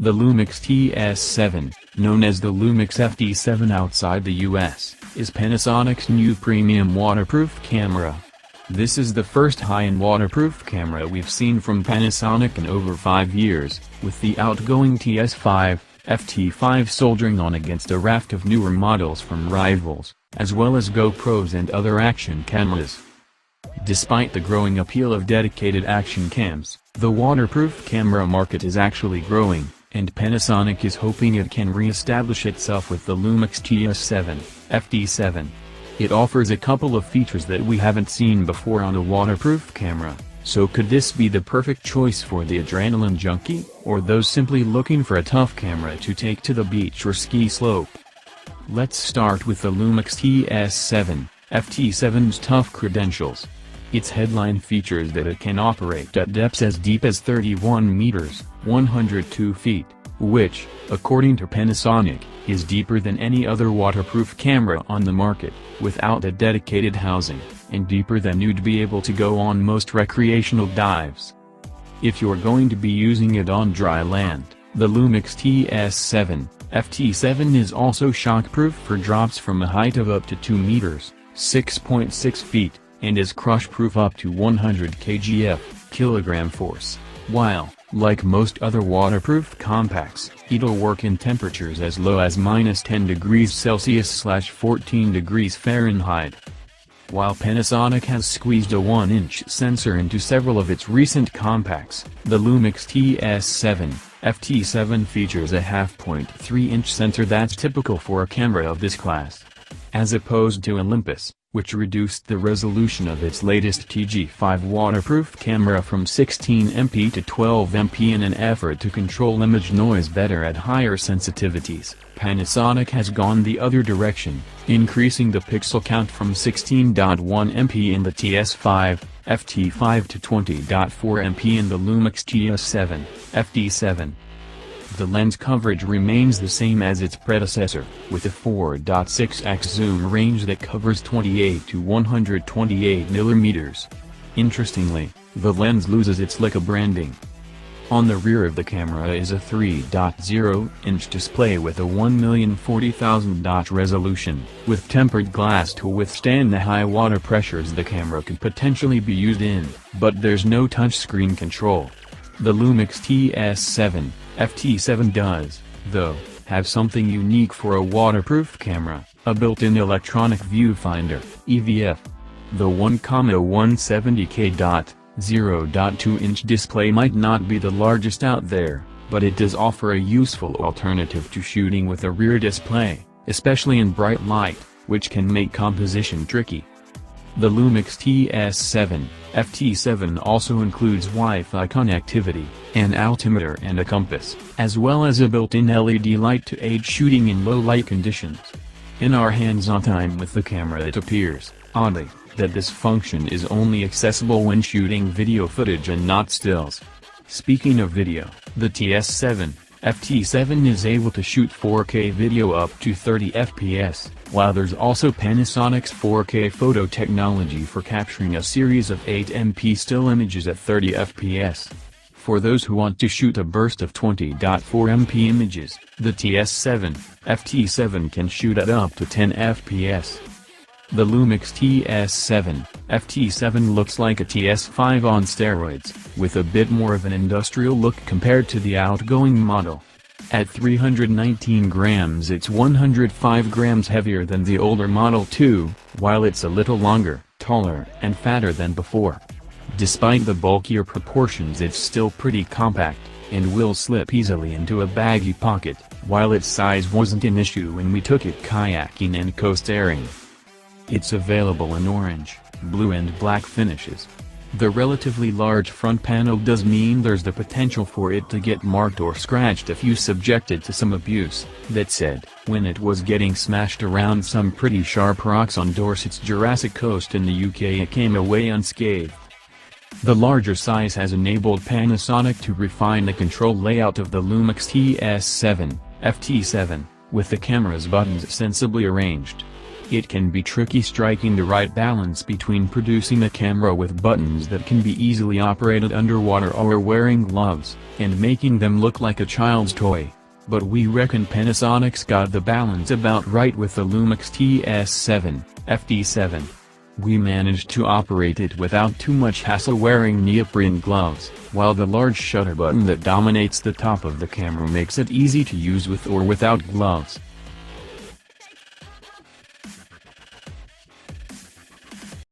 The Lumix Ts7, known as the Lumix FT7 outside the US, is Panasonic's new premium waterproof camera. This is the first high-end waterproof camera we've seen from Panasonic in over 5 years, with the outgoing Ts5, FT5 soldiering on against a raft of newer models from rivals, as well as GoPros and other action cameras. Despite the growing appeal of dedicated action cams, the waterproof camera market is actually growing, and Panasonic is hoping it can re-establish itself with the Lumix Ts7, FT7. It offers a couple of features that we haven't seen before on a waterproof camera, so could this be the perfect choice for the adrenaline junkie, or those simply looking for a tough camera to take to the beach or ski slope? Let's start with the Lumix Ts7, FT7's tough credentials. Its headline features that it can operate at depths as deep as 31 meters, 102 feet, which, according to Panasonic, is deeper than any other waterproof camera on the market, without a dedicated housing, and deeper than you'd be able to go on most recreational dives. If you're going to be using it on dry land, the Lumix Ts7, FT7 is also shockproof for drops from a height of up to 2 meters, 6.6 feet, and is crushproof up to 100 kgf, kilogram force, while, like most other waterproof compacts, it'll work in temperatures as low as -10 degrees Celsius / 14 degrees Fahrenheit. While Panasonic has squeezed a 1-inch sensor into several of its recent compacts, the Lumix Ts7, FT7 features a 0.3-inch sensor that's typical for a camera of this class. As opposed to Olympus, which reduced the resolution of its latest TG5 waterproof camera from 16MP to 12MP in an effort to control image noise better at higher sensitivities, Panasonic has gone the other direction, increasing the pixel count from 16.1MP in the Ts5, FT5 to 20.4MP in the Lumix Ts7, FT7. The lens coverage remains the same as its predecessor, with a 4.6x zoom range that covers 28 to 128 mm. Interestingly, the lens loses its Leica branding. On the rear of the camera is a 3.0-inch display with a 1,040,000 dot resolution, with tempered glass to withstand the high water pressures the camera could potentially be used in, but there's no touchscreen control. The Lumix Ts7, FT7 does, though, have something unique for a waterproof camera, a built-in electronic viewfinder, EVF. The 1,170K 0.2-inch display might not be the largest out there, but it does offer a useful alternative to shooting with a rear display, especially in bright light, which can make composition tricky. The Lumix Ts7, FT7 also includes Wi-Fi connectivity, an altimeter and a compass, as well as a built-in LED light to aid shooting in low light conditions. In our hands-on time with the camera, it appears, oddly, that this function is only accessible when shooting video footage and not stills. Speaking of video, the Ts7, FT7 is able to shoot 4K video up to 30 fps, while there's also Panasonic's 4K photo technology for capturing a series of 8MP still images at 30 fps. For those who want to shoot a burst of 20.4MP images, the Ts7, FT7 can shoot at up to 10 fps. The Lumix Ts7, FT7 looks like a Ts5 on steroids, with a bit more of an industrial look compared to the outgoing model. At 319 grams, it's 105 grams heavier than the older Model 2, while it's a little longer, taller, and fatter than before. Despite the bulkier proportions, it's still pretty compact, and will slip easily into a baggy pocket, while its size wasn't an issue when we took it kayaking and coast-airing. It's available in orange, blue and black finishes. The relatively large front panel does mean there's the potential for it to get marked or scratched if you subjected to some abuse. That said, when it was getting smashed around some pretty sharp rocks on Dorset's Jurassic Coast in the UK, it came away unscathed. The larger size has enabled Panasonic to refine the control layout of the Lumix Ts7, FT7, with the camera's buttons sensibly arranged. It can be tricky striking the right balance between producing a camera with buttons that can be easily operated underwater or wearing gloves, and making them look like a child's toy. But we reckon Panasonic's got the balance about right with the Lumix Ts7, FT7. We managed to operate it without too much hassle wearing neoprene gloves, while the large shutter button that dominates the top of the camera makes it easy to use with or without gloves.